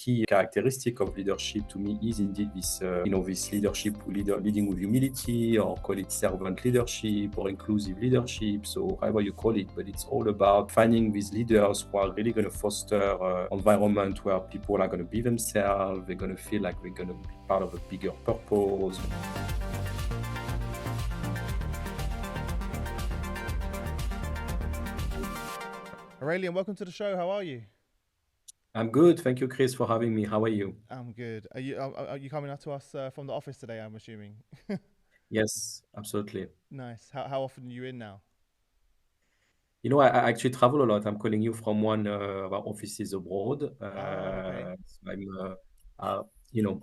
key characteristic of leadership to me is indeed this, this leadership, leading with humility, or call it servant leadership or inclusive leadership. So however you call it, but it's all about finding these leaders who are really going to foster an environment where people are going to be themselves. They're going to feel like they're going to be part of a bigger purpose. Aurélien, welcome to the show. How are you? I'm good. Thank you, Chris, for having me. How are you? I'm good. Are you coming up to us from the office today, I'm assuming? Yes, absolutely. Nice. How often are you in now? I actually travel a lot. I'm calling you from one of our offices abroad. Okay. So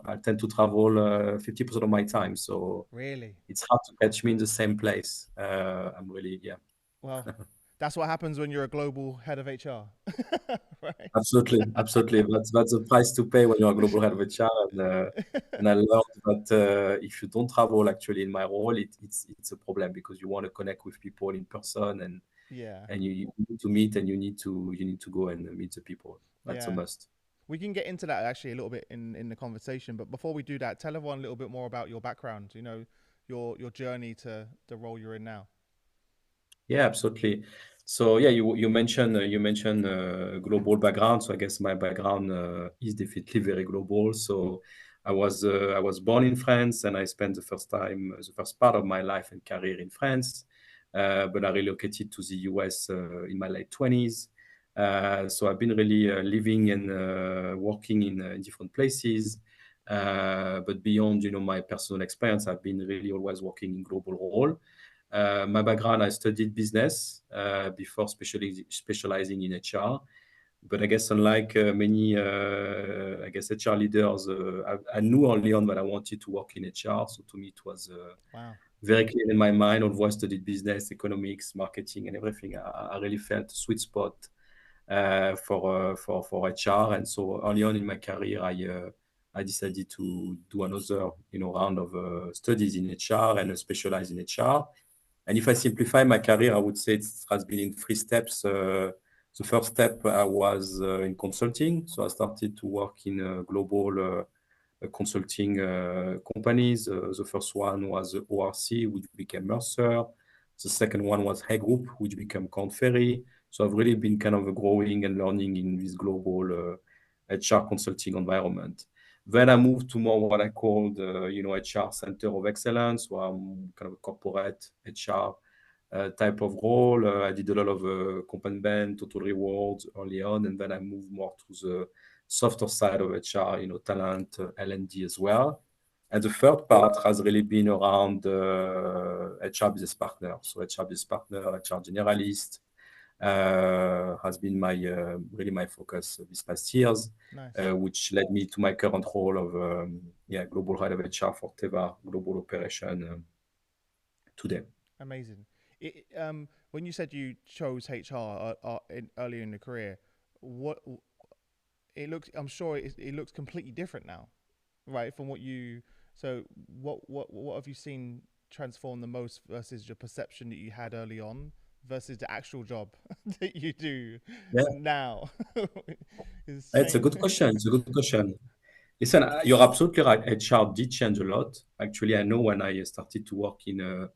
I tend to travel 50% of my time. So Really? it's hard to catch me in the same place. I'm really, yeah. Well, that's what happens when you're a global head of HR, right? Absolutely, absolutely. That's the price to pay when you're a global head of HR. And I learned that if you don't travel actually in my role, it's a problem because you want to connect with people in person Yeah. and you need to meet and you need to go and meet the people. That's a Yeah. must. We can get into that actually a little bit in the conversation, but before we do that, tell everyone a little bit more about your background. Your journey to the role you're in now. Yeah, absolutely. So yeah, you mentioned global background. So I guess my background is definitely very global. So I was born in France and I spent the first part of my life and career in France. But I relocated to the US in my late 20s. So I've been really living and working in different places. But beyond, my personal experience, I've been really always working in global role. My background, I studied business before specializing in HR. But I guess unlike many, I guess HR leaders, I knew early on that I wanted to work in HR. So to me, it was Wow. very clear in my mind. Although I studied business, economics, marketing, and everything, I really felt a sweet spot for HR. And so early on in my career, I decided to do another round of studies in HR and specialize in HR. And if I simplify my career, I would say it has been in three steps. The first step, I was in consulting. So I started to work in global consulting companies. The first one was ORC, which became Mercer. The second one was Hay Group, which became Korn Ferry. So I've really been kind of growing and learning in this global HR consulting environment. Then I moved to more what I called, HR Center of Excellence, where I'm kind of a corporate HR type of role. I did a lot of comp and ben, total rewards early on, and then I moved more to the softer side of HR, talent, L&D as well. And the third part has really been around HR business partner. So HR business partner, HR generalist, has been really my focus these past years, Nice. which led me to my current role of global head of HR for Teva Global Operations today. Amazing. When you said you chose HR earlier in the career, what it looks, I'm sure it looks completely different now, right? From what you, so what have you seen transform the most versus your perception that you had early on versus the actual job that you do Yeah, now? It's it's a good question. It's a good question. Listen, you're absolutely right. HR did change a lot. Actually, I know when I started to work in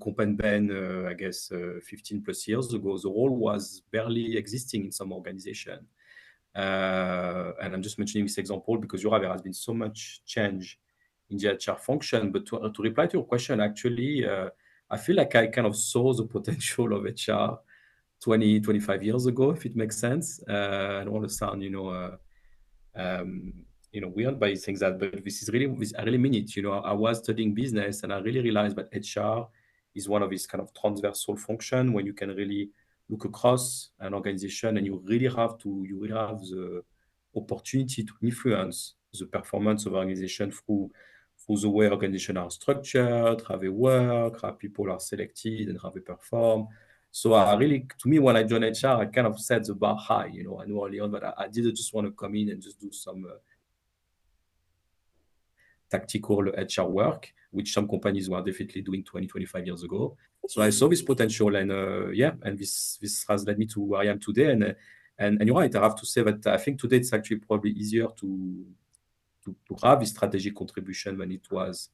Comp and Ben, I guess 15 plus years ago, the role was barely existing in some organization. And I'm just mentioning this example because there has been so much change in the HR function. But to reply to your question, actually, I feel like I kind of saw the potential of HR 20, 25 years ago, if it makes sense. I don't want to sound, weird by saying that, but I really mean it. I was studying business and I really realized that HR is one of these kind of transversal function when you can really look across an organization and you really have the opportunity to influence the performance of organization through the way organizations are structured, how they work, how people are selected and how they perform. So I really, to me, when I joined HR, I kind of set the bar high. I knew early on that I didn't just want to come in and just do some tactical HR work, which some companies were definitely doing 20, 25 years ago. So I saw this potential and and this has led me to where I am today. And you're right, I have to say that I think today it's actually probably easier to have a strategic contribution than it was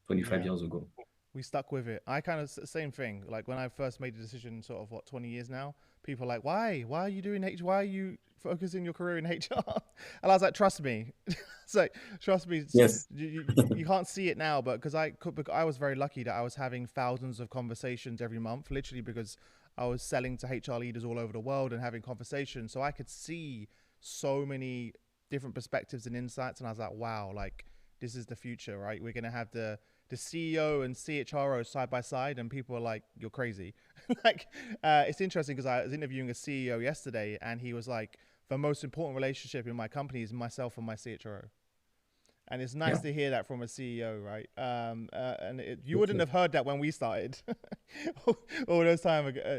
25 Yeah. years ago. We stuck with it. I kind of same thing. Like when I first made the decision, sort of what 20 years now, people are like, why are you doing H? Why are you focusing your career in HR? And I was like, trust me. It's like, trust me. Yes. You can't see it now, but because I was very lucky that I was having thousands of conversations every month, literally because I was selling to HR leaders all over the world and having conversations, so I could see so many different perspectives and insights, and I was like, wow, like this is the future, right? We're gonna have the CEO and CHRO side by side, and people are like, "You're crazy." Like, it's interesting because I was interviewing a CEO yesterday, and he was like, "The most important relationship in my company is myself and my CHRO." And it's nice Yeah. to hear that from a CEO, right? You wouldn't Okay. have heard that when we started, all those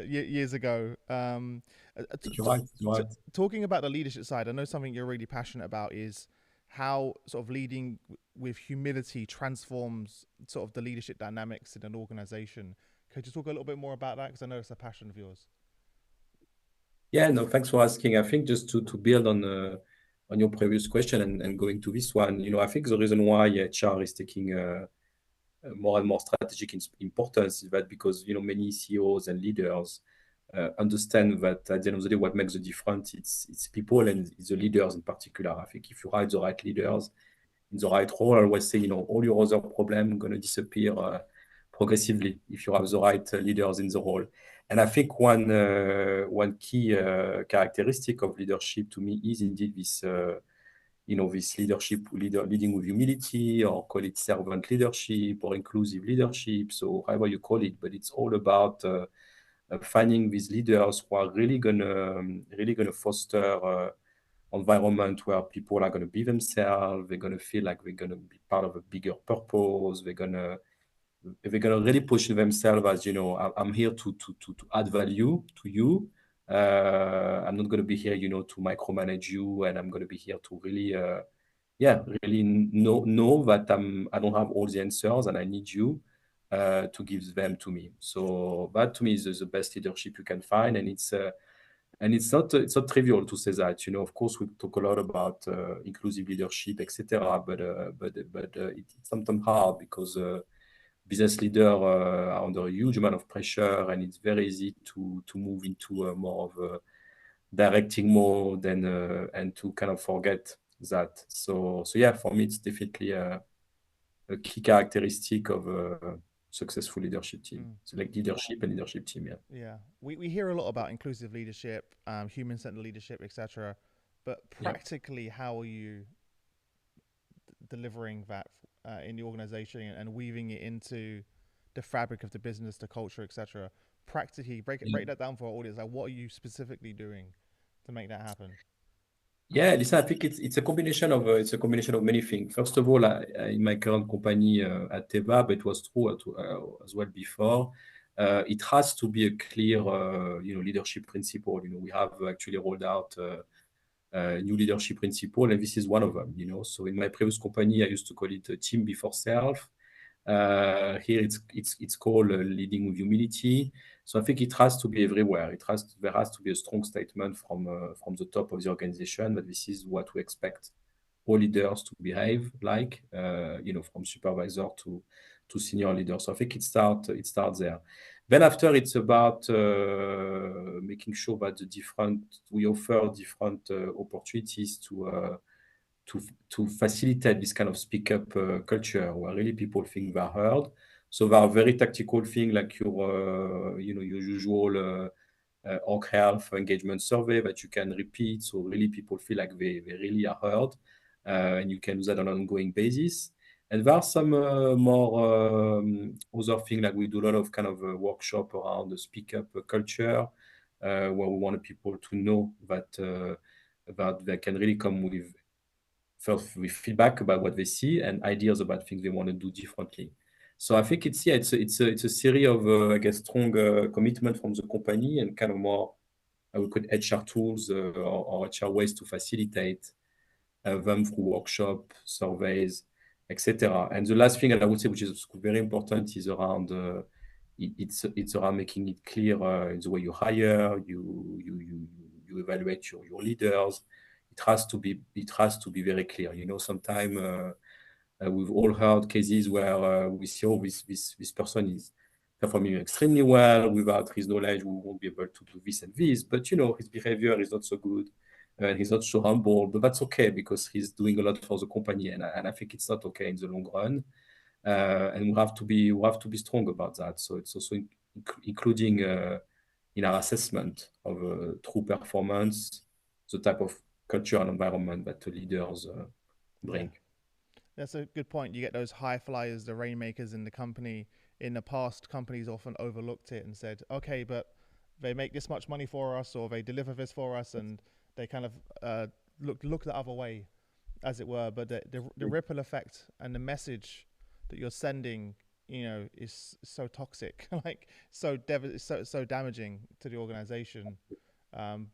years ago. You're right. You're right. Talking about the leadership side, I know something you're really passionate about is how sort of leading with humility transforms sort of the leadership dynamics in an organization. Could you talk a little bit more about that? Because I know it's a passion of yours. Yeah, no, thanks for asking. I think just to build on your previous question and going to this one, I think the reason why HR is taking more and more strategic importance is that because many CEOs and leaders understand that at the end of the day, what makes the difference it's people and it's the leaders in particular. I think if you hire the right leaders in the right role, I always say all your other problems going to disappear progressively if you have the right leaders in the role. And I think one key characteristic of leadership to me is indeed this leading with humility, or call it servant leadership or inclusive leadership, so however you call it, but it's all about finding these leaders who are really gonna foster environment where people are gonna be themselves. They're gonna feel like they're gonna be part of a bigger purpose. They're gonna really push themselves as I'm here to add value to you. I'm not gonna be here to micromanage you, and I'm gonna be here to really really know that I don't have all the answers and I need you to give them to me. So that to me is the best leadership you can find, and it's not trivial to say that. Of course, we talk a lot about inclusive leadership, etc. But it's sometimes hard because business leaders are under a huge amount of pressure, and it's very easy to move into a more of a directing mode and to kind of forget that. So yeah, for me, it's definitely a key characteristic of a successful leadership team. Mm. So like leadership and leadership team, yeah. Yeah, we hear a lot about inclusive leadership, human-centered leadership, etc. But Yeah. practically, how are you delivering that in the organization and weaving it into the fabric of the business, the culture, etc.? Practically, break that down for our audience. Like, what are you specifically doing to make that happen? Yeah, listen, I think it's a combination of many things. First of all, in my current company at Teva, but it was true as well before. It has to be a clear, leadership principle. We have actually rolled out new leadership principle, and this is one of them. So in my previous company, I used to call it team before self. Here it's called leading with humility. So I think it has to be everywhere. There has to be a strong statement from the top of the organization that this is what we expect all leaders to behave like, from supervisor to senior leaders. So I think it starts there. Then after, it's about making sure that we offer different opportunities to facilitate this kind of speak up culture where really people think they're heard. So there are very tactical things like your usual org health engagement survey that you can repeat. So really people feel like they really are heard, and you can do that on an ongoing basis. And there are some more other things, like we do a lot of kind of workshop around the speak up culture, where we want people to know that they can really come first with feedback about what they see and ideas about things they want to do differently. So I think it's a series of I guess strong commitment from the company and kind of more I would call HR tools or HR ways to facilitate them through workshop, surveys, etc. And the last thing I would say, which is very important, is around it's around making it clear in the way you hire, you you evaluate your leaders. It has to be very clear. Sometimes we've all heard cases where we see, oh, this person is performing extremely well. Without his knowledge, we won't be able to do this and this. But his behavior is not so good, and he's not so humble. But that's okay because he's doing a lot for the company, and I think it's not okay in the long run. And we have to be strong about that. So it's also including in our assessment of true performance, the type of culture and environment that the leaders Yeah. bring. That's a good point. You get those high flyers, the rainmakers in the company. In the past, companies often overlooked it and said, okay, but they make this much money for us or they deliver this for us, and they kind of look the other way, as it were. But the ripple effect and the message that you're sending, is so toxic, like so damaging to the organization. Um,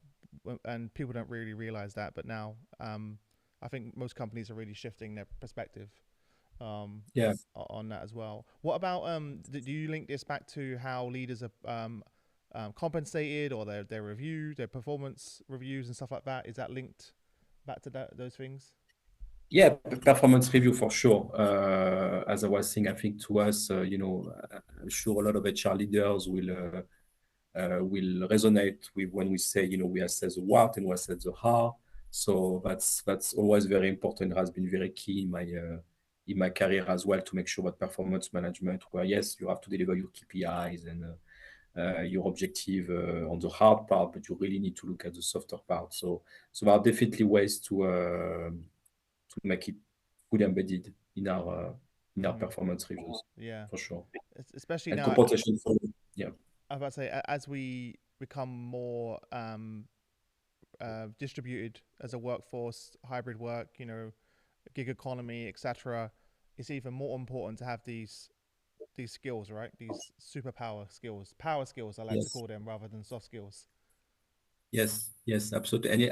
and people don't really realize that. But now, I think most companies are really shifting their perspective um, Yeah. on that as well. What about do you link this back to how leaders are compensated, or their review, their performance reviews and stuff like that? Is that linked back to those things? Yeah, performance review for sure. As I was saying, I think to us, I'm sure a lot of HR leaders will resonate with when we say, we assess the what and we assess the how. So that's always very important. It has been very key in my career as well, to make sure that performance management, where yes, you have to deliver your KPIs and your objective on the hard part, but you really need to look at the softer part. So there are definitely ways to make it fully embedded in our Mm, performance reviews, yeah, for sure. especially And now. compensation for, yeah. I was about to say, as we become more distributed as a workforce, hybrid work, gig economy, etc., it's even more important to have these skills, right? These superpower skills, power skills, I like to Yes. call them, rather than soft skills. Yes, yes, absolutely.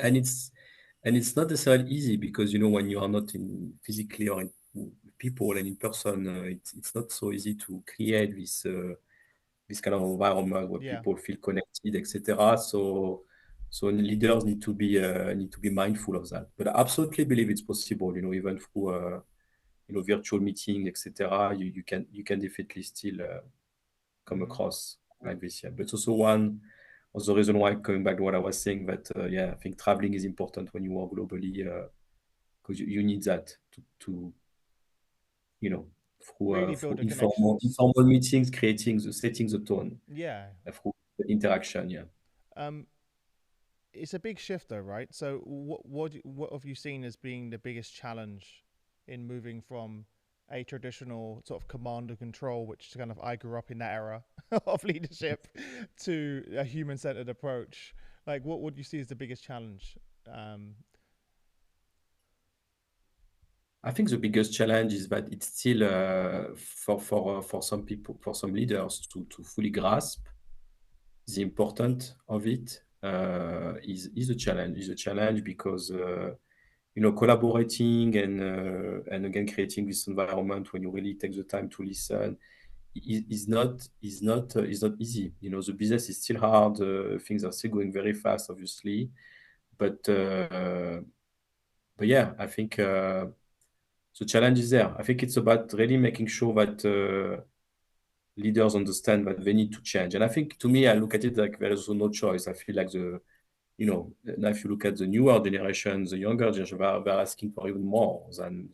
And it's not necessarily easy because when you are not in physically or in with people and in person, it's not so easy to create this kind of environment where Yeah. people feel connected, etc. So leaders need to be mindful of that. But I absolutely believe it's possible. Even through virtual meeting, etc. You can definitely still come Mm-hmm. across like this. Yeah, but it's also one of the reason why, coming back to what I was saying, that yeah, I think traveling is important when you work globally, because you need that to you know Really through build the connections. informal meetings, setting the tone Yeah. through the interaction. Yeah. Um, it's a big shift, though, right? So, what have you seen as being the biggest challenge in moving from a traditional sort of command and control, which kind of I grew up in that era of leadership, to a human-centered approach? Like, what would you see as the biggest challenge? Um, I think the biggest challenge is that it's still for some people, for some leaders to fully grasp the importance of it, is a challenge. Is a challenge because collaborating and again creating this environment when you really take the time to listen is not easy. The business is still hard. Things are still going very fast, obviously, but yeah, I think the challenge is there. I think it's about really making sure that leaders understand that they need to change. And I think, to me, I look at it like there is also no choice. I feel like now if you look at the newer generation, the younger generation, they're asking for even more than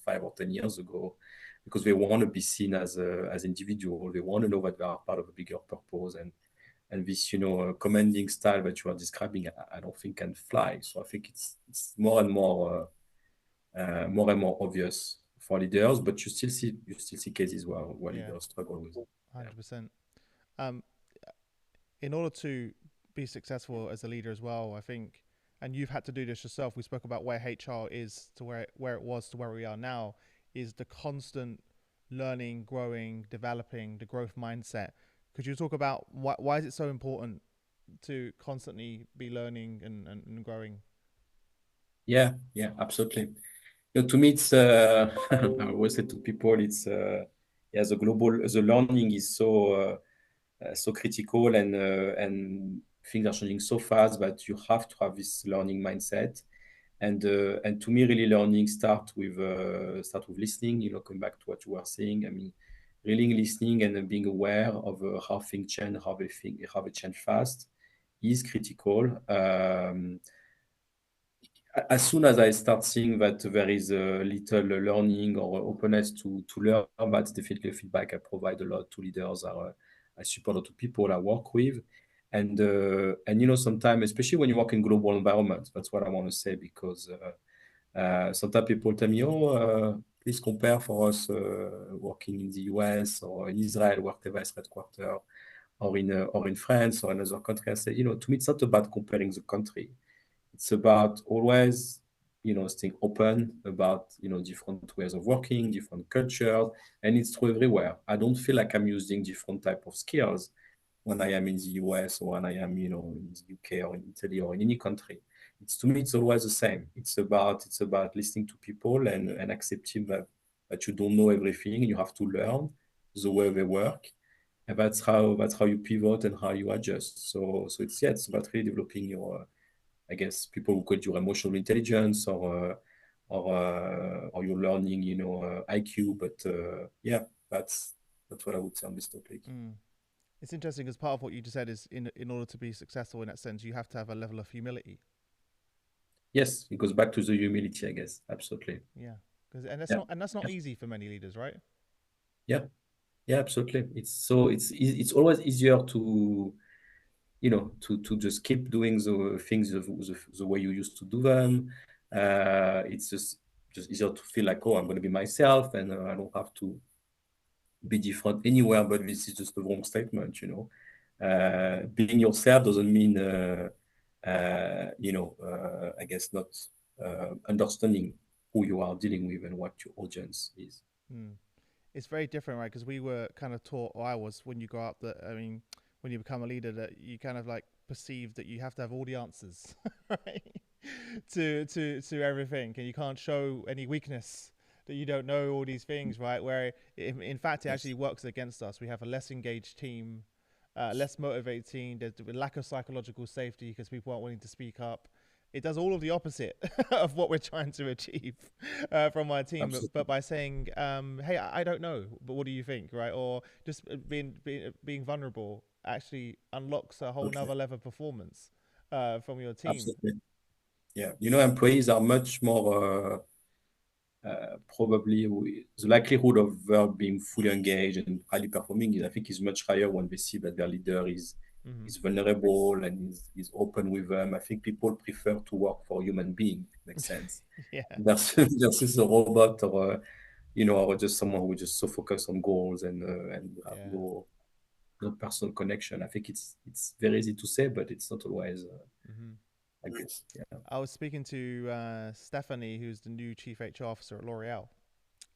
5 or 10 years ago, because they want to be seen as individual. They want to know that they are part of a bigger purpose. And this, commanding style that you are describing, I don't think can fly. So I think it's more and more obvious for leaders, but you still see cases where yeah, leaders struggle with it. Yeah. 100%. Um, in order to be successful as a leader as well, I think, and you've had to do this yourself. We spoke about where HR is to where it was to where we are now. Is the constant learning, growing, developing, the growth mindset. Could you talk about why is it so important to constantly be learning and growing? Yeah, yeah, absolutely. To me, it's I always say to people, it's yeah, the learning is so critical, and things are changing so fast that you have to have this learning mindset. And to me, really, learning start with listening. Coming back to what you were saying, I mean, really listening and being aware of how things change, how they change fast, is critical. As soon as I start seeing that there is a little learning or openness to learn, that's definitely a feedback I provide a lot to leaders. I support a lot of people I work with. And sometimes, especially when you work in global environments, that's what I want to say, because sometimes people tell me, oh, please compare for us working in the US or in Israel, where Teva is headquartered, or in France or another country. I say, to me, it's not about comparing the country. It's about always, staying open about, different ways of working, different cultures, and it's true everywhere. I don't feel like I'm using different type of skills when I am in the US or when I am, in the UK or in Italy or in any country. To me, it's always the same. It's about listening to people and accepting that you don't know everything. You have to learn the way they work. And that's how you pivot and how you adjust. So it's about really developing your, I guess people will call it your emotional intelligence, or your learning, IQ. But yeah, that's what I would say on this topic. Mm. It's interesting because part of what you just said is in order to be successful in that sense, you have to have a level of humility. Yes, it goes back to the humility, I guess. Absolutely. Yeah, because Yeah. and that's not Yeah. easy for many leaders, right? Yeah. Yeah, absolutely. It's always easier to, to just keep doing the things the way you used to do them. It's just easier to feel like, oh, I'm going to be myself, and I don't have to be different anywhere. But this is just the wrong statement. Being yourself doesn't mean, I guess, not understanding who you are dealing with and what your audience is. Mm. It's very different, right? Because we were kind of taught, or I was, when you grow up, that I mean, when you become a leader, that you kind of like perceive that you have to have all the answers, right? To everything, and you can't show any weakness that you don't know all these things, right? Where in fact it actually Yes, works against us. We have a less engaged team, less motivated team. There's a lack of psychological safety because people aren't willing to speak up. It does all of the opposite of what we're trying to achieve from our team. But absolutely. by saying, "Hey, I don't know, but what do you think?" Right, or just being vulnerable actually unlocks a whole Okay. nother level of performance from your team. Absolutely. Yeah. Employees are much more, probably, the likelihood of them being fully engaged and highly performing is much higher when they see that their leader Hmm. is vulnerable and is open with them. I think people prefer to work for a human being. Makes sense. Yeah, Versus a robot, or just someone who is just so focused on goals and have yeah. no personal connection. I think it's very easy to say, but it's not always, Hmm. I guess. Yeah. I was speaking to Stephanie, who's the new chief HR officer at L'Oreal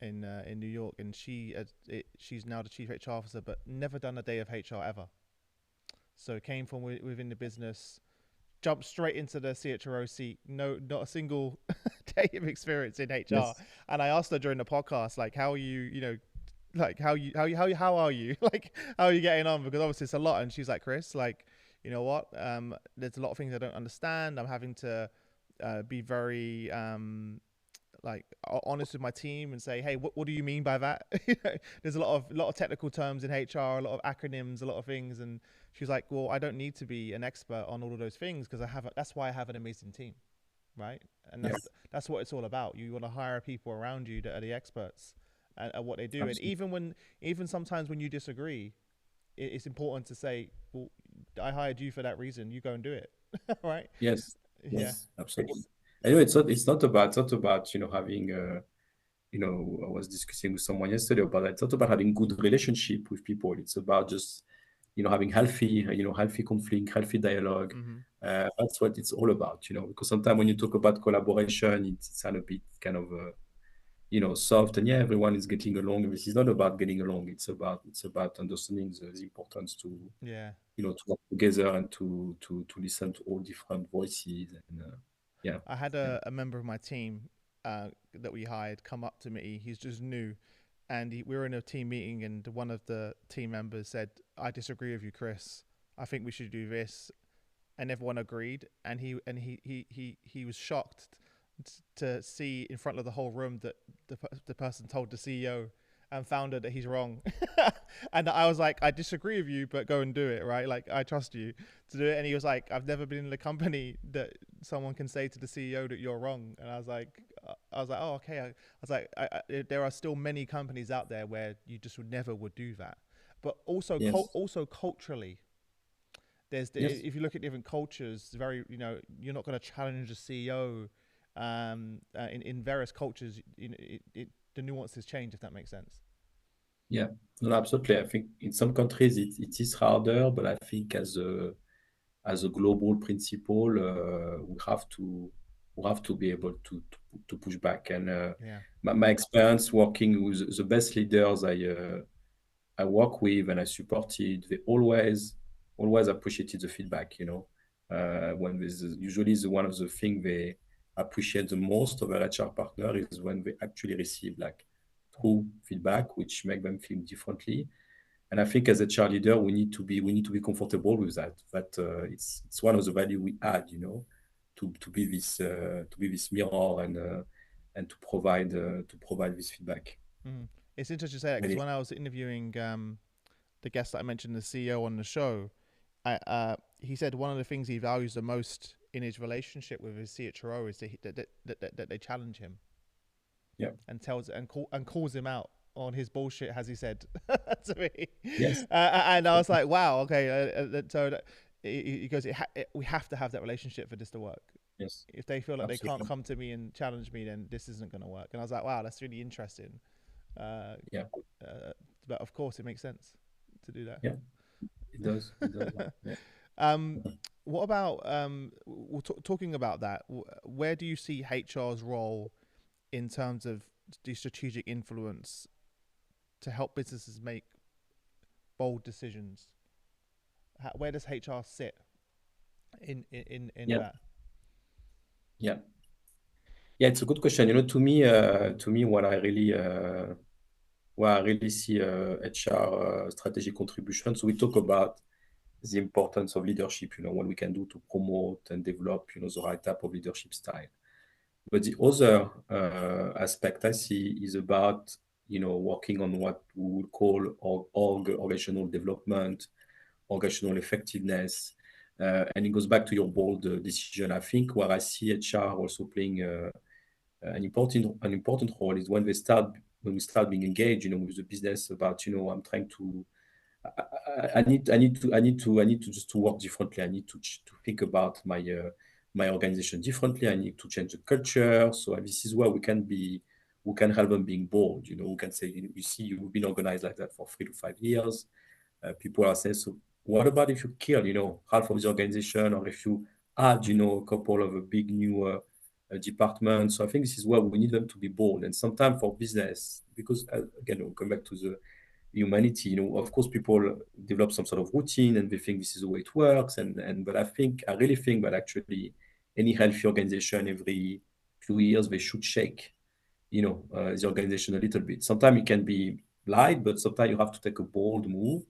in New York, and she's now the chief HR officer, but never done a day of HR ever. So came from within the business, jumped straight into the CHRO seat. No, not a single day of experience in HR. Yes. And I asked her during the podcast, like, how are you? Like how are you? Like, how are you getting on? Because obviously it's a lot. And she's like, Chris, like, you know what? There's a lot of things I don't understand. I'm having to be very like honest with my team and say, hey, what do you mean by that? There's a lot of technical terms in HR, a lot of acronyms, a lot of things, and she's like, well, I don't need to be an expert on all of those things because that's why I have an amazing team, right? And Yeah. that's what it's all about. You want to hire people around you that are the experts at what they do, and Absolutely. even sometimes when you disagree, it's important to say, well, I hired you for that reason. You go and do it, right? Yes. Yeah. Yes. Absolutely. Anyway, it's not about having I was discussing with someone yesterday about that. It's not about having good relationship with people. It's about just having healthy conflict, healthy dialogue. Mm-hmm. That's what it's all about. Because sometimes when you talk about collaboration, it's a bit kind of soft, and yeah, everyone is getting along. This is not about getting along. It's about understanding the importance to Yeah. to work together and to listen to all different voices, and yeah, I had yeah, a member of my team that we hired come up to me. He's just new, and we were in a team meeting, and one of the team members said, "I disagree with you, Chris. I think we should do this." and everyone agreed, and he was shocked to see in front of the whole room that the person told the CEO and founder that he's wrong. And I was like, I disagree with you, but go and do it, right? Like, I trust you to do it. And he was like, I've never been in a company that someone can say to the CEO that you're wrong. And I was like, oh, okay. I was like, there are still many companies out there where you just would never do that. But also, Yes. also culturally, Yes. if you look at different cultures, very, you're not going to challenge the CEO. In various cultures, the nuances change, if that makes sense. Yeah. No, absolutely. I think in some countries it is harder, but I think as a global principle, we have to be able to push back. And Yeah. my experience working with the best leaders I work with and I supported, they always appreciated the feedback. When there's usually one of the things they appreciate the most of their HR partner is when they actually receive like true feedback, which make them feel differently. And I think as a HR leader, we need to be comfortable with that. That it's one of the value we add, to be this mirror and to provide this feedback. Mm. It's interesting to say that because Really. when I was interviewing the guest that I mentioned, the CEO on the show, he said one of the things he values the most in his relationship with his CHRO is that they challenge him Yeah. and calls him out on his bullshit, as he said to me. Yes. And I was like, wow, okay. He goes, we have to have that relationship for this to work. Yes. If they feel like they can't Absolutely. come to me and challenge me, then this isn't going to work. And I was like, wow, that's really interesting. Uh, Yeah. but of course, it makes sense to do Yeah. It does. It does. that. Yeah. um, what about talking about that? Where do you see HR's role in terms of the strategic influence to help businesses make bold decisions? Where does HR sit in Yeah. that? Yeah. Yeah. It's a good question. To me, what I really see HR strategic contribution. So we talk about the importance of leadership. What we can do to promote and develop, the right type of leadership style. But the other aspect I see is about, working on what we would call organizational development, organizational effectiveness. And it goes back to your bold decision. I think where I see HR also playing an important role is when we start being engaged, with the business about, I'm trying to I need to just to work differently. I need to think about my organization differently. I need to change the culture. So this is where we can help them being bold. We can say, you see, you've been organized like that for 3 to 5 years. People are saying, so what about if you kill, half of the organization, or if you add, a couple of big new departments? So I think this is where we need them to be bold. And sometimes for business, because again, we'll come back to the humanity. Of course, people develop some sort of routine and they think this is the way it works. But I really think that actually any healthy organization every few years they should shake, the organization a little bit. Sometimes it can be light, but sometimes you have to take a bold move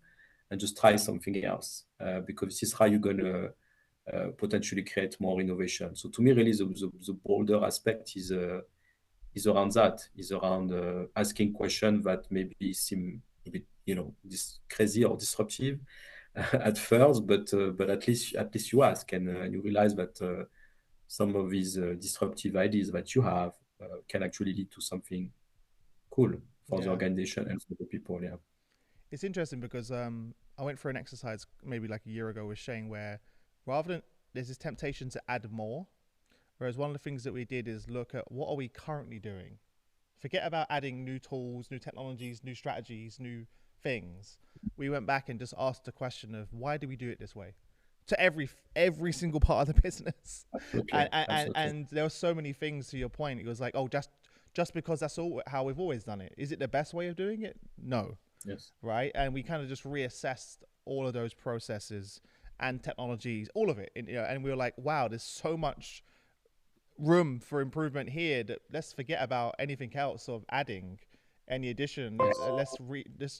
and just try something else, because this is how you're gonna potentially create more innovation. So to me, really, the bolder aspect is around that, is around asking questions that maybe seem a bit, this crazy or disruptive at first, but at least you ask, and you realize that some of these disruptive ideas that you have can actually lead to something cool for the Yeah, organization and for the people. Yeah. it's interesting because I went for an exercise maybe like a year ago with Shane where rather than there's this temptation to add more, whereas one of the things that we did is look at what are we currently doing. Forget about adding new tools, new technologies, new strategies, new things. We went back and just asked the question of why do we do it this way to every single part of the business. Absolutely. And Absolutely. there were so many things to your point. It was like, oh, just because that's all how we've always done it. Is it the best way of doing it? No, Yes. right? And we kind of just reassessed all of those processes and technologies, all of it, and we were like, wow, there's so much room for improvement here that let's forget about anything else of adding any addition. Let's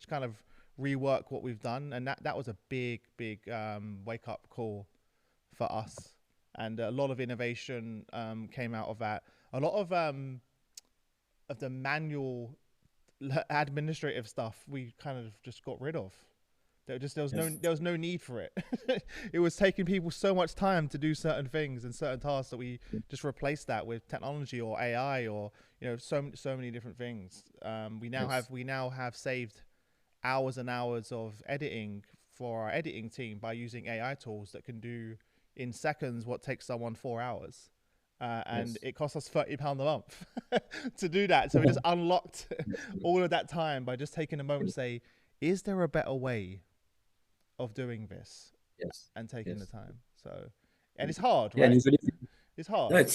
kind of rework what we've done, and that was a big wake up call for us, and a lot of innovation came out of that. A lot of the manual administrative stuff we kind of just got rid of. Yes. There was no need for it. It was taking people so much time to do certain things and certain tasks that we just replaced that with technology or AI or so many different things. Yes. We now have saved hours and hours of editing for our editing team by using AI tools that can do in seconds what takes someone 4 hours. And Yes. it cost us £30 a month to do that. So we just unlocked all of that time by just taking a moment to say, is there a better way of doing this, Yes. and taking the Yes. time? So, and it's hard, Yeah, and right? usually, It's no, hard.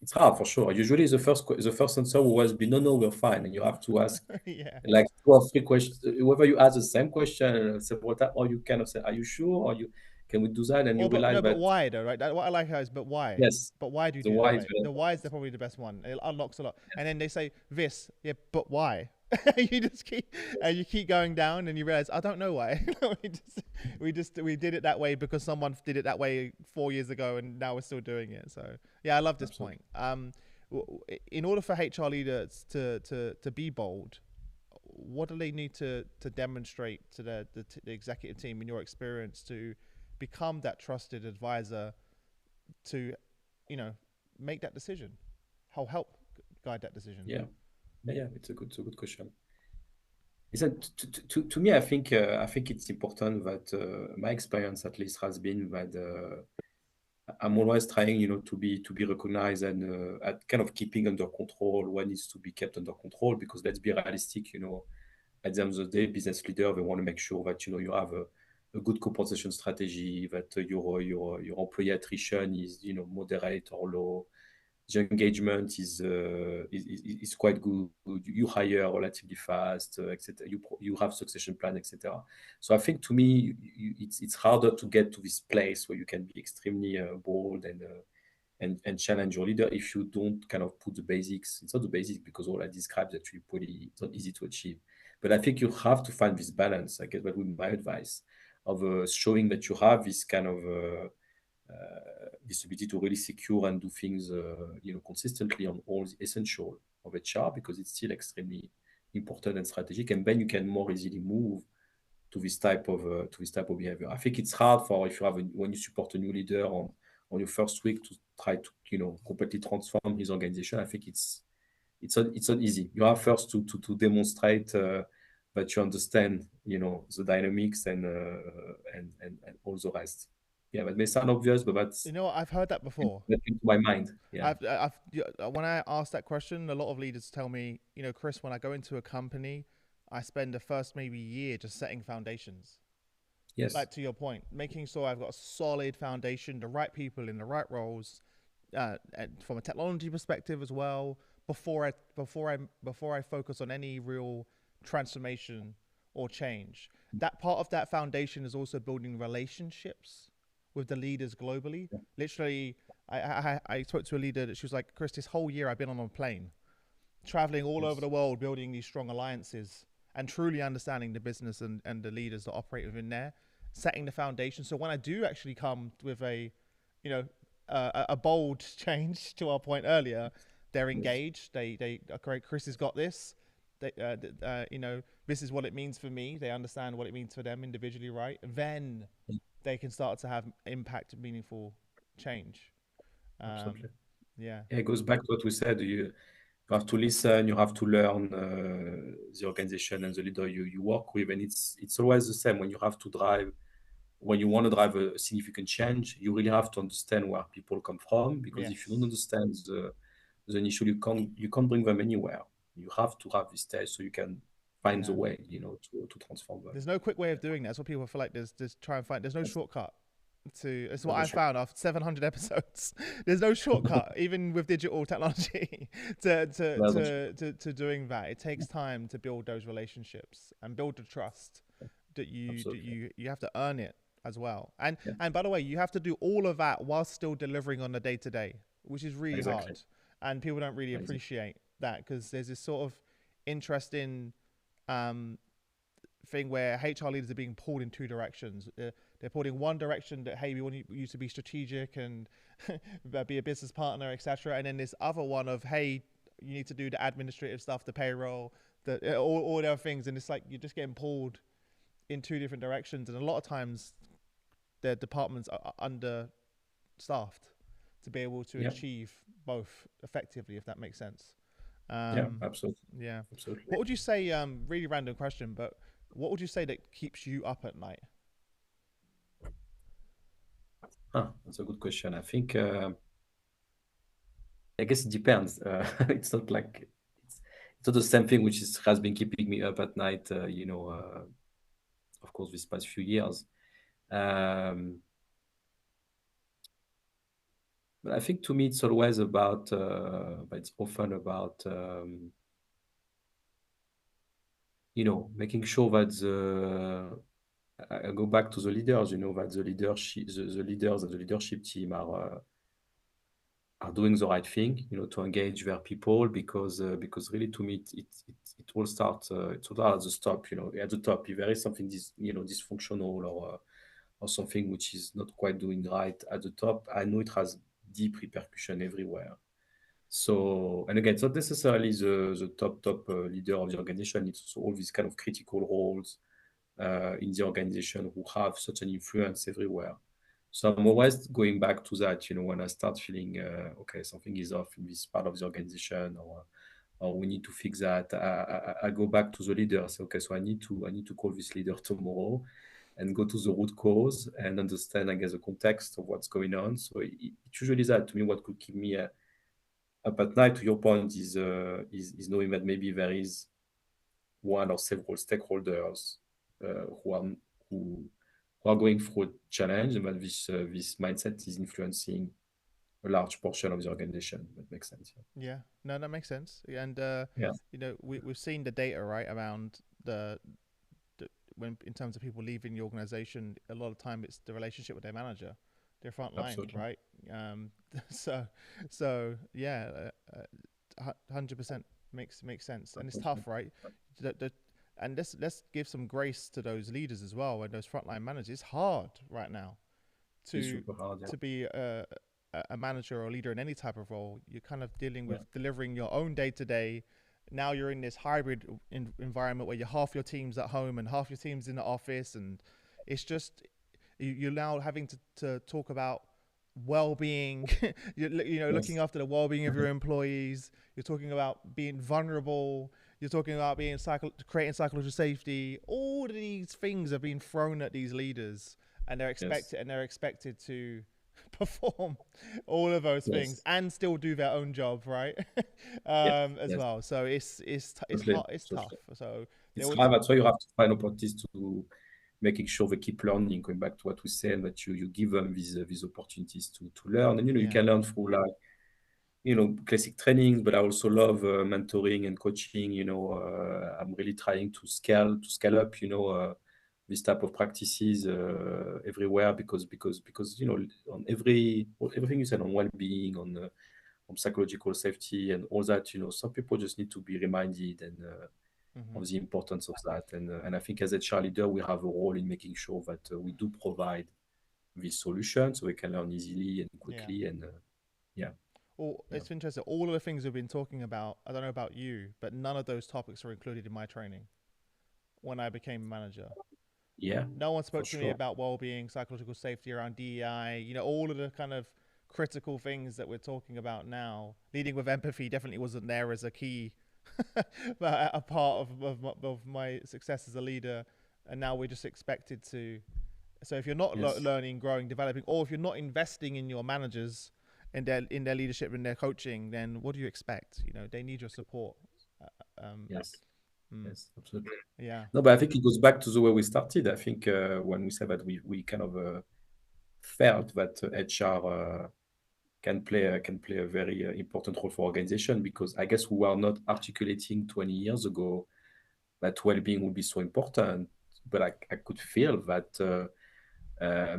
it's hard for sure. Usually, the first answer will always be no, no, we're fine, and you have to ask Yeah. like 2 or 3 questions. Whether you ask the same question several times, or you kind of say, "Are you sure?" Or you can we do that? And you Or but realize no, but that why though, right? What I like is, but why? yes, But why do you the do it why that is way? very The why is important. probably the best one. It unlocks a lot. And then they say this, yeah, but why? You just keep and you keep going down, and you realize I don't know why. We did it that way because someone did it that way 4 years ago, and now we're still doing it. So yeah, I love this Absolutely. point. In order for HR leaders to be bold, what do they need to demonstrate to the executive team in your experience to become that trusted advisor to, you know, make that decision? How help guide that decision? Yeah, yeah, it's a good question. Listen, to me, I think it's important that my experience at least has been that I'm always trying, to be recognized and at kind of keeping under control what needs to be kept under control. Because let's be realistic, at the end of the day, business leader they want to make sure that you have a good compensation strategy, that your employee attrition is moderate or low, the engagement is quite good. You hire relatively fast, etc. You have succession plan, etc. So I think to me, it's harder to get to this place where you can be extremely bold and challenge your leader if you don't kind of put the basics. It's not the basics because all I described actually pretty it's not easy to achieve. But I think you have to find this balance. I guess that would be my advice of showing that you have this kind of this ability to really secure and do things consistently on all the essential of HR because it's still extremely important and strategic, and then you can more easily move to this type of behavior. I think it's hard for if you have when you support a new leader on your first week to try to completely transform his organization. I think it's not easy. You have first to demonstrate that you understand the dynamics and all the rest. Yeah, that may sound obvious, but You know what? I've heard that before. that came to my mind. Yeah. When I ask that question, a lot of leaders tell me, Chris, when I go into a company, I spend the first maybe year just setting foundations. Yes. Like to your point, making sure I've got a solid foundation, the right people in the right roles, and from a technology perspective as well. Before I focus on any real transformation or change, that part of that foundation is also building relationships with the leaders globally. Literally, I spoke to a leader that she was like, Chris, this whole year I've been on a plane, traveling all over Yes. the world, building these strong alliances and truly understanding the business and the leaders that operate within there, setting the foundation. So when I do actually come with you know, a bold change to our point earlier, they're Yes. engaged. They okay, Chris has got this. They, this is what it means for me. They understand what it means for them individually, right? Then they can start to have impact, meaningful change. Um, Absolutely. yeah, Yeah, it goes back to what we said. You have to listen. You have to learn the organization and the leader you work with, and it's always the same when you have to drive. When you want to drive a significant change, you really have to understand where people come from because if you don't yes, understand the initial, you can't bring them anywhere. You have to have this test so you can find the yeah. way, to transform them. There's no quick way of Yeah, doing that. That's what people feel like. There's try and find. There's no that's, shortcut to. It's what that's the I short. found after 700 episodes. There's no shortcut, even with digital technology, That's the short. to doing that. It takes time to build those relationships and build the trust Absolutely. you have to earn it as well. Yeah, And by the way, you have to do all of that while still delivering on the day to day, which is really exactly. hard. And people don't really Exactly. appreciate that because there's this sort of interesting um, thing where HR leaders are being pulled in two directions. They're pulled in one direction that, hey, we want you to be strategic and be a business partner, etc. And then this other one of, hey, you need to do the administrative stuff, the payroll, all the other things. And it's like you're just getting pulled in two different directions. And a lot of times their departments are understaffed to be able to Yeah, achieve both effectively, if that makes sense. yeah, Um, absolutely, yeah. absolutely. What would you say? Really random question, but what would you say that keeps you up at night? That's a good question. I guess it depends. It's not like it's not the same thing has been keeping me up at night. Of course, these past few years. Um, but I think to me, it's always about. But it's often about making sure that I go back to the leaders. That the leaders and the leadership team are doing the right thing, to engage their people because really to me it all starts at the top, at the top. If there is something dysfunctional or something which is not quite doing right at the top, I know it has deep repercussion everywhere. So, and again, it's not necessarily the top leader of the organization. It's also all these kind of critical roles in the organization who have such an influence everywhere. So I'm always going back to that, when I start feeling, okay, something is off in this part of the organization, or we need to fix that. I go back to the leader. Say, okay, so I need to call this leader tomorrow and go to the root cause and understand, I guess, the context of what's going on. So it's usually that. To me, what could keep me up at night, to your point, is knowing that maybe there is one or several stakeholders who are who who are going through a challenge, and that this mindset is influencing a large portion of the organization. That makes sense. Yeah, no, that makes sense. And Yeah, we've seen the data right around the when in terms of people leaving the organization. A lot of time it's the relationship with their manager, their front line, absolutely. right? Um, so yeah, 100% makes sense, and it's tough, right? The and let's give some grace to those leaders as well and those frontline managers. It's hard right now It's to super hard. Yeah, be a manager or a leader in any type of role. You're kind of dealing yeah, with delivering your own day to day. Now you're in this hybrid environment where you're half your team's at home and half your team's in the office, and it's just you're now having to talk about well-being. Looking yes, after the well-being of your employees. You're talking about being vulnerable. You're talking about being creating psychological safety. All of these things are being thrown at these leaders, and yes, they're expected to perform all of those things yes, and still do their own job, right? yes, As yes. well. So it's Absolutely, hard, it's tough. absolutely. So there It's was hard. That's why you have to find opportunities to making sure they keep learning. Going back to what we said, that you give them these opportunities to learn, and you yeah. can learn through like classic trainings, but I also love mentoring and coaching. I'm really trying to scale up, this type of practices everywhere because on everything you said on well-being, on psychological safety and all that, some people just need to be reminded Hmm. of the importance of that. And I think as a HR leader, we have a role in making sure that we do provide this solution so we can learn easily and Yeah. quickly. And yeah, Well, yeah. it's interesting. All of the things we've been talking about, I don't know about you, but none of those topics are included in my training when I became a manager. Yeah, No one for spoke to me sure. about well-being, psychological safety around DEI. All of the kind of critical things that we're talking about now. Leading with empathy definitely wasn't there as a key, a part of my success as a leader. And now we're just expected to. So if you're not Yes, learning, growing, developing, or if you're not investing in your managers, in their leadership and their coaching, then what do you expect? They need your support. Um, yes, mm, yes, absolutely. yeah, No, but I think it goes back to the way we started. I think when we said that we kind of felt that HR can play a very important role for organization, because I guess we were not articulating 20 years ago that well-being would be so important. But I could feel that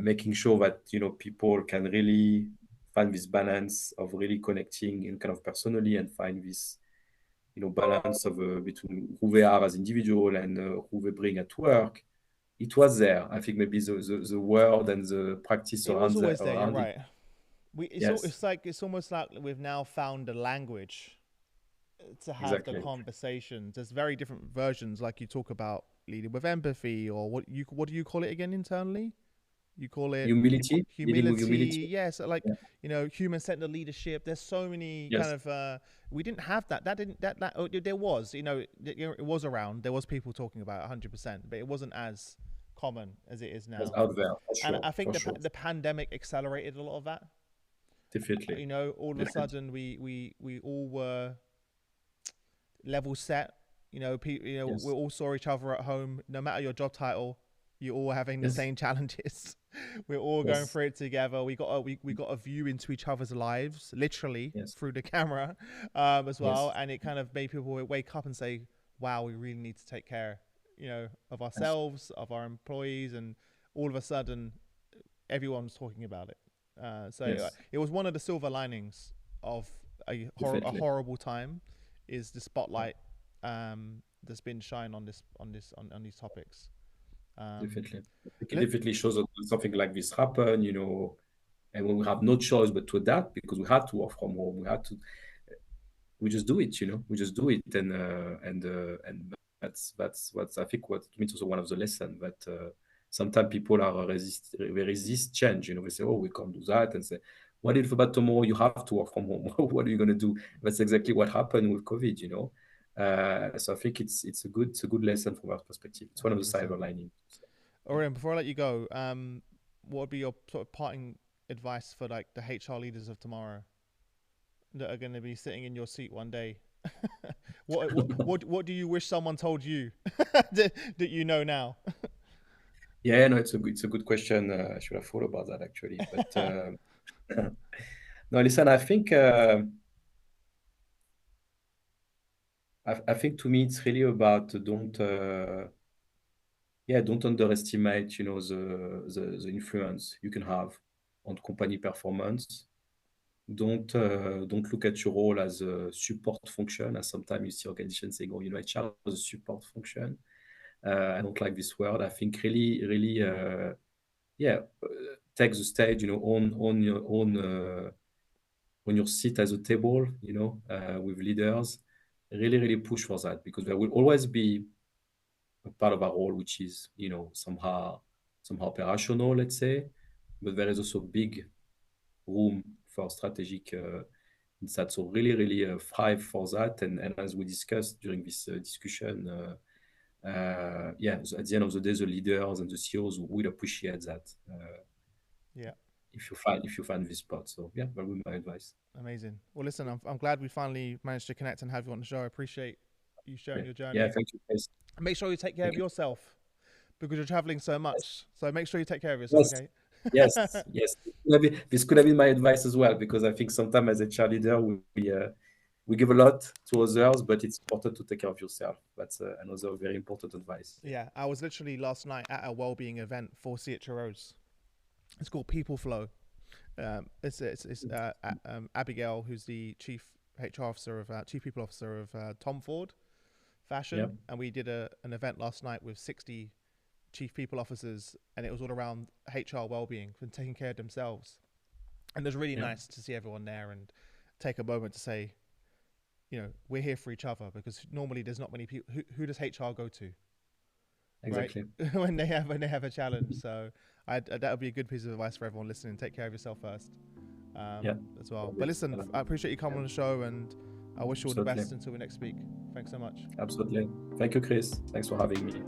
making sure that people can really find this balance of really connecting and kind of personally, and find this balance of between who they are as individual and who they bring at work it was there. I think maybe the word and the practice It was around always there. You're around it. right. Yes, It's almost like we've now found a language to have the exactly. conversations. There's very different versions, like you talk about leading with empathy, or what do you call it again internally? You call it Humility, leading with humility. humility. Yes, like Yeah. human centered leadership. There's so many kind Yes, of. We didn't have that. That didn't that that oh, there was it was around. There was people talking about it 100%, but it wasn't as common as it is that's now. out there for And sure, I think for sure. the pandemic accelerated a lot of that. Definitely, All of a definitely. sudden we all were level set. We Yes, all saw each other at home. No matter your job title, you're all having the yes, same challenges. We're all going yes, through it together. We got a view into each other's lives, literally yes, through the camera, as well. yes. And it kind of made people wake up and say, "Wow, we really need to take care, of Yes, ourselves, of our employees." And all of a sudden, everyone's talking about it. yes, It was one of the silver linings of a definitely. horrible time, is the spotlight that's been shined on these topics. Um, Definitely. I think it let, definitely shows that something like this happen, and when we have no choice but to adapt because we had to work from home, we just do it, we just do it, and that's what I think what to me is also one of the lessons that sometimes people are they resist change, they say, oh, we can't do that, and say, what if about tomorrow you have to work from home? What are you going to do? That's exactly what happened with COVID. So I think it's a good lesson from our perspective. It's one of the 100%. silver linings. Yeah. Orion, before I let you go, what would be your sort of parting advice for like the HR leaders of tomorrow that are going to be sitting in your seat one day? What do you wish someone told you that you know now? Yeah, no, it's a good question. I should have thought about that actually. But no, listen, I think to me it's really about don't underestimate, the influence you can have on company performance. Don't look at your role as a support function, as sometimes you see organizations saying, oh, HR is a support function. I don't like this word. I think really, really, yeah, take the stage, on your own, on your seat at the table, with leaders. Really, really push for that because there will always be a part of our role which is, somehow operational, let's say, but there is also big room for strategic insight. So really, really thrive for that. And as we discussed during this discussion, so at the end of the day, the leaders and the CEOs will appreciate that Yeah, if you find this spot. So yeah, that would be my advice. amazing. Well, listen, I'm glad we finally managed to connect and have you on the show. I appreciate you Yeah, sharing your yeah. journey. Thank you, guys. Make sure you take care Thank of you. yourself because you're traveling so Yes, much. So make sure you take care of yourself, yes, okay? yes, yes. This could have been my advice as well because I think sometimes as a cheerleader we give a lot to others, but it's important to take care of yourself. That's another very important advice. Yeah. Yeah, I was literally last night at a well-being event for CHROs. It's called People Flow. Abigail, who's the chief people officer of Tom Ford Yeah. Fashion, and we did an event last night with 60 chief people officers, and it was all around HR well-being and taking care of themselves. And it was really Yeah. nice to see everyone there and take a moment to say, we're here for each other because normally there's not many people. Who does HR go to, right? Exactly. when they have a challenge. So that would be a good piece of advice for everyone listening. Take care of yourself first, Yeah. as well. But listen, I appreciate you coming on the show, and I wish you all the Absolutely. best until we next speak. Thanks so much. Absolutely. Thank you, Chris. Thanks for having me.